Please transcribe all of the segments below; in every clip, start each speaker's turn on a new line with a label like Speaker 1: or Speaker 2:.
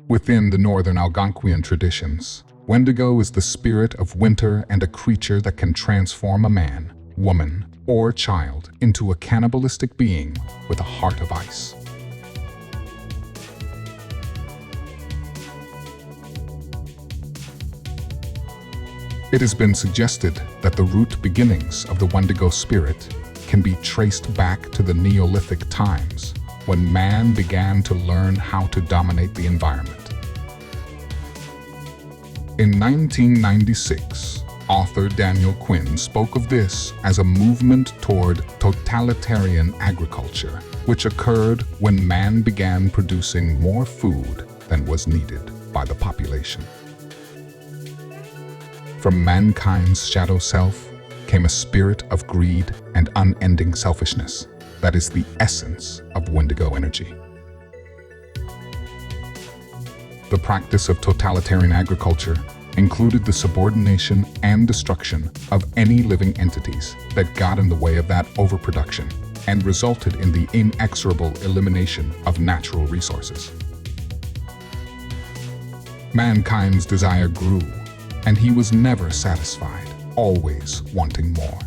Speaker 1: Within the northern Algonquian traditions, Wendigo is the spirit of winter and a creature that can transform a man, woman, or child into a cannibalistic being with a heart of ice. It has been suggested that the root beginnings of the Wendigo spirit can be traced back to the Neolithic times, when man began to learn how to dominate the environment. In 1996, author Daniel Quinn spoke of this as a movement toward totalitarian agriculture, which occurred when man began producing more food than was needed by the population. From mankind's shadow self came a spirit of greed and unending selfishness that is the essence of Wendigo energy. The practice of totalitarian agriculture included the subordination and destruction of any living entities that got in the way of that overproduction and resulted in the inexorable elimination of natural resources. Mankind's desire grew, and he was never satisfied, always wanting more.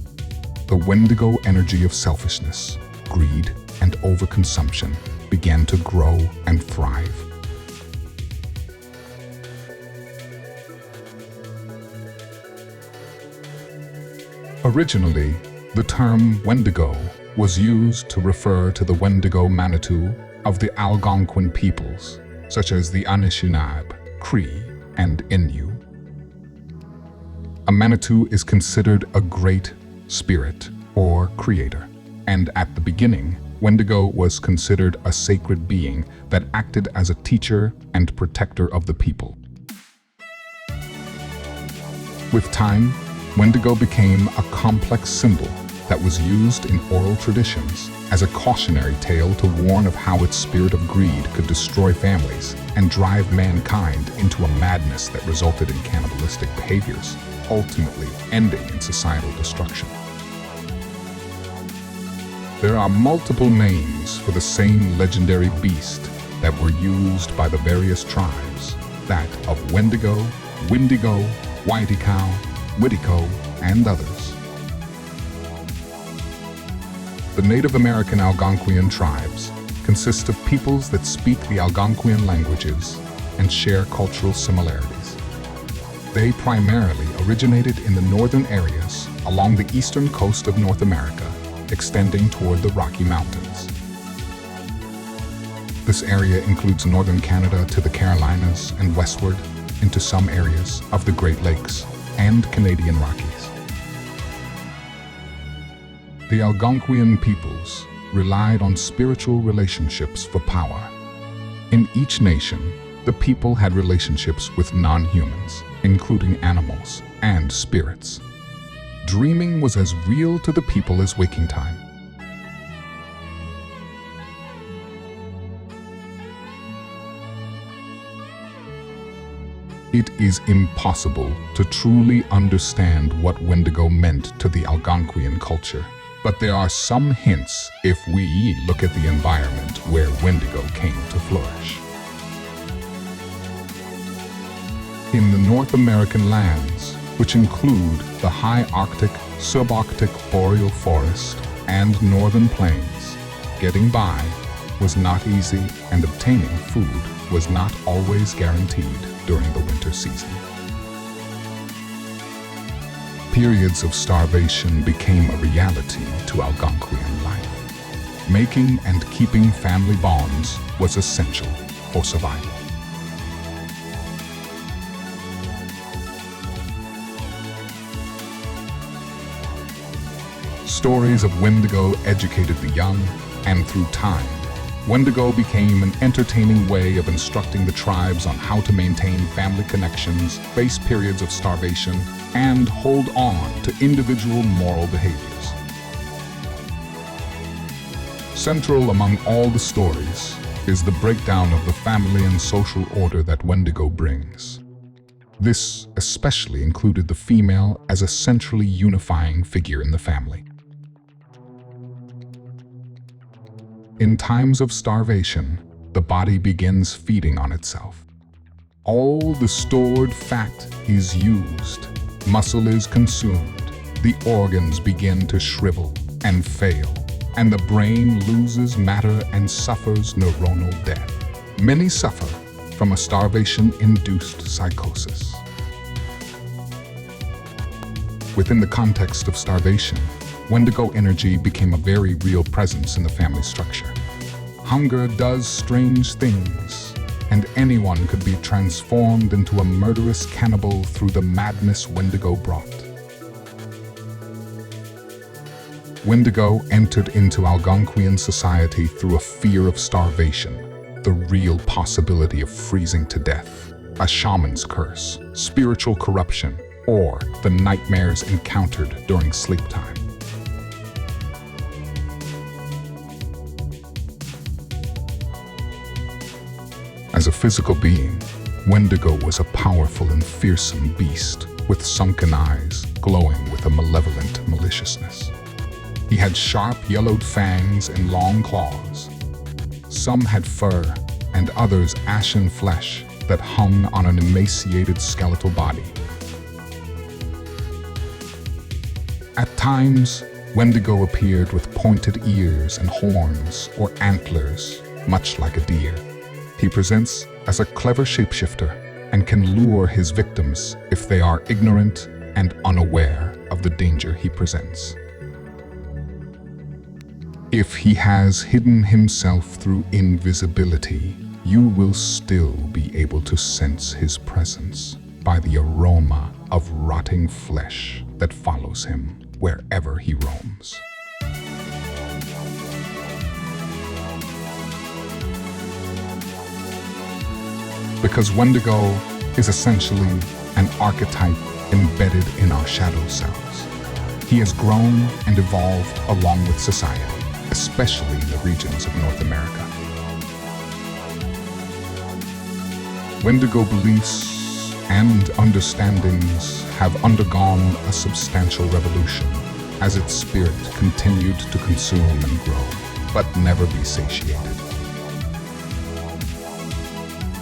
Speaker 1: The Wendigo energy of selfishness, greed, and overconsumption began to grow and thrive. Originally, the term Wendigo was used to refer to the Wendigo Manitou of the Algonquin peoples, such as the Anishinaabe, Cree, and Innu. A Manitou is considered a great spirit or creator, and at the beginning, Wendigo was considered a sacred being that acted as a teacher and protector of the people. With time, Wendigo became a complex symbol that was used in oral traditions as a cautionary tale to warn of how its spirit of greed could destroy families and drive mankind into a madness that resulted in cannibalistic behaviors, ultimately ending in societal destruction. There are multiple names for the same legendary beast that were used by the various tribes, that of Wendigo, Windigo, Wetiko, Wetiko, and others. The Native American Algonquian tribes consist of peoples that speak the Algonquian languages and share cultural similarities. They primarily originated in the northern areas along the eastern coast of North America, extending toward the Rocky Mountains. This area includes northern Canada to the Carolinas and westward into some areas of the Great Lakes and Canadian Rockies. The Algonquian peoples relied on spiritual relationships for power. In each nation, the people had relationships with non-humans, including animals and spirits. Dreaming was as real to the people as waking time. It is impossible to truly understand what Wendigo meant to the Algonquian culture, but there are some hints if we look at the environment where Wendigo came to flourish. In the North American lands, which include the high Arctic, subarctic boreal forest, and northern plains, getting by was not easy, and obtaining food was not always guaranteed during the winter season. Periods of starvation became a reality to Algonquian life. Making and keeping family bonds was essential for survival. Stories of Wendigo educated the young, and through time, Wendigo became an entertaining way of instructing the tribes on how to maintain family connections, face periods of starvation, and hold on to individual moral behaviors. Central among all the stories is the breakdown of the family and social order that Wendigo brings. This especially included the female as a centrally unifying figure in the family. In times of starvation, the body begins feeding on itself. All the stored fat is used, muscle is consumed, the organs begin to shrivel and fail, and the brain loses matter and suffers neuronal death. Many suffer from a starvation-induced psychosis. Within the context of starvation, Wendigo energy became a very real presence in the family structure. Hunger does strange things, and anyone could be transformed into a murderous cannibal through the madness Wendigo brought. Wendigo entered into Algonquian society through a fear of starvation, the real possibility of freezing to death, a shaman's curse, spiritual corruption, or the nightmares encountered during sleep time. As a physical being, Wendigo was a powerful and fearsome beast with sunken eyes glowing with a malevolent maliciousness. He had sharp yellowed fangs and long claws. Some had fur and others ashen flesh that hung on an emaciated skeletal body. At times, Wendigo appeared with pointed ears and horns or antlers, much like a deer. He presents as a clever shapeshifter and can lure his victims if they are ignorant and unaware of the danger he presents. If he has hidden himself through invisibility, you will still be able to sense his presence by the aroma of rotting flesh that follows him wherever he roams. Because Wendigo is essentially an archetype embedded in our shadow selves. He has grown and evolved along with society, especially in the regions of North America. Wendigo beliefs and understandings have undergone a substantial revolution as its spirit continued to consume and grow, but never be satiated.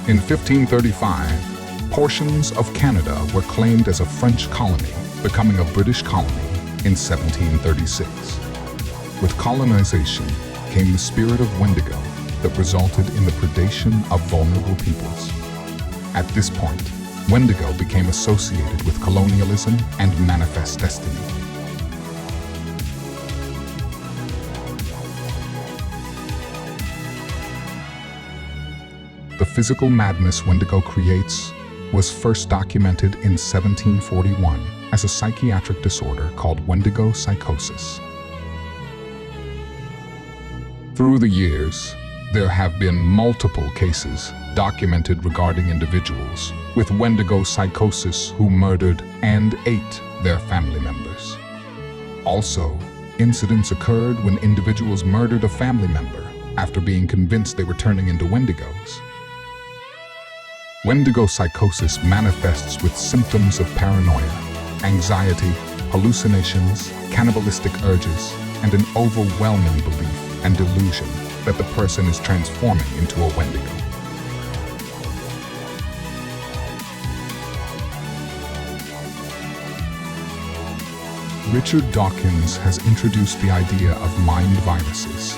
Speaker 1: In 1535, portions of Canada were claimed as a French colony, becoming a British colony in 1736. With colonization came the spirit of Wendigo that resulted in the predation of vulnerable peoples. At this point, Wendigo became associated with colonialism and manifest destiny. The physical madness Wendigo creates was first documented in 1741 as a psychiatric disorder called Wendigo psychosis. Through the years, there have been multiple cases documented regarding individuals with Wendigo psychosis who murdered and ate their family members. Also, incidents occurred when individuals murdered a family member after being convinced they were turning into Wendigos. Wendigo psychosis manifests with symptoms of paranoia, anxiety, hallucinations, cannibalistic urges, and an overwhelming belief and delusion that the person is transforming into a Wendigo. Richard Dawkins has introduced the idea of mind viruses.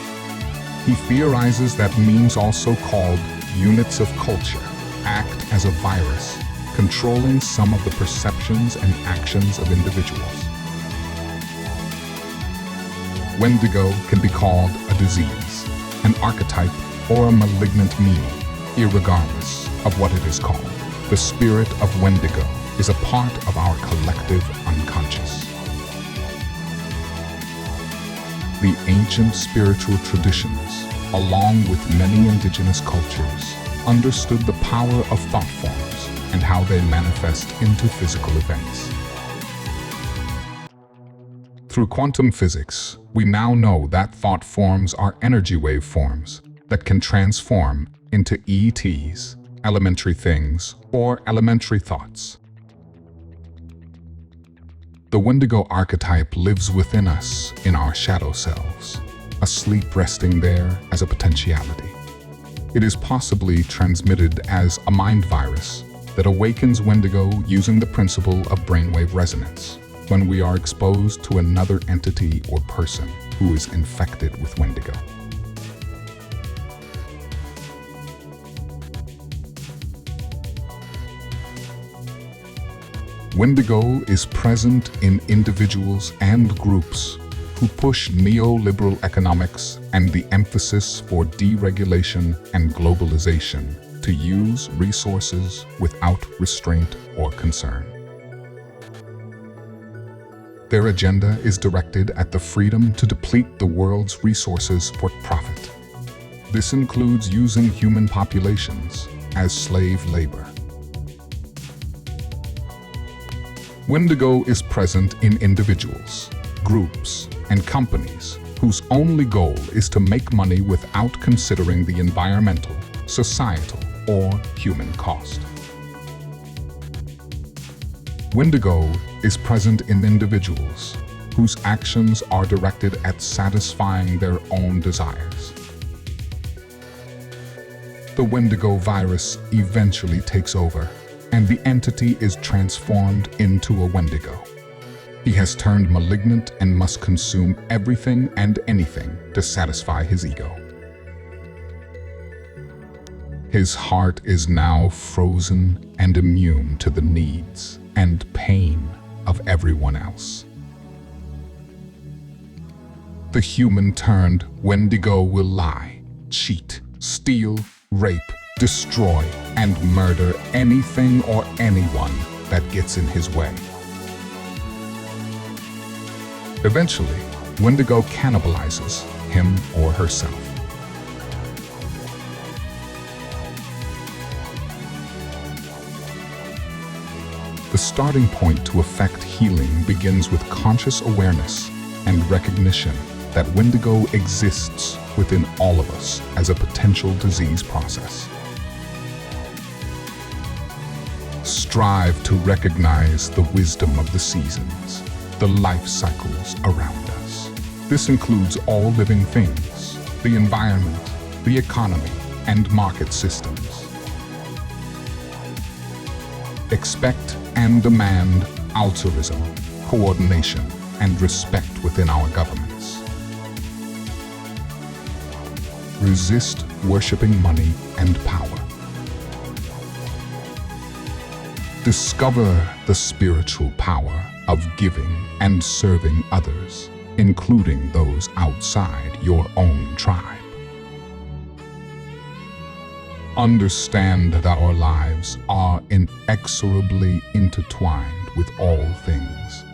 Speaker 1: He theorizes that memes, also called units of culture, act as a virus, controlling some of the perceptions and actions of individuals. Wendigo can be called a disease, an archetype, or a malignant meaning, irregardless of what it is called. The spirit of Wendigo is a part of our collective unconscious. The ancient spiritual traditions, along with many indigenous cultures, understood the power of thought forms and how they manifest into physical events. Through quantum physics, we now know that thought forms are energy wave forms that can transform into ETs, elementary things, or elementary thoughts. The Wendigo archetype lives within us in our shadow selves, asleep resting there as a potentiality. It is possibly transmitted as a mind virus that awakens Wendigo using the principle of brainwave resonance when we are exposed to another entity or person who is infected with Wendigo. Wendigo is present in individuals and groups who push neoliberal economics and the emphasis for deregulation and globalization to use resources without restraint or concern. Their agenda is directed at the freedom to deplete the world's resources for profit. This includes using human populations as slave labor. Wendigo is present in individuals, groups, and companies whose only goal is to make money without considering the environmental, societal, or human cost. Wendigo is present in individuals whose actions are directed at satisfying their own desires. The Wendigo virus eventually takes over, and the entity is transformed into a Wendigo. He has turned malignant and must consume everything and anything to satisfy his ego. His heart is now frozen and immune to the needs and pain of everyone else. The human-turned Wendigo will lie, cheat, steal, rape, destroy, and murder anything or anyone that gets in his way. Eventually, Wendigo cannibalizes him or herself. The starting point to effect healing begins with conscious awareness and recognition that Wendigo exists within all of us as a potential disease process. Strive to recognize the wisdom of the seasons, the life cycles around us. This includes all living things, the environment, the economy, and market systems. Expect and demand altruism, coordination, and respect within our governments. Resist worshiping money and power. Discover the spiritual power of giving and serving others, including those outside your own tribe. Understand that our lives are inexorably intertwined with all things,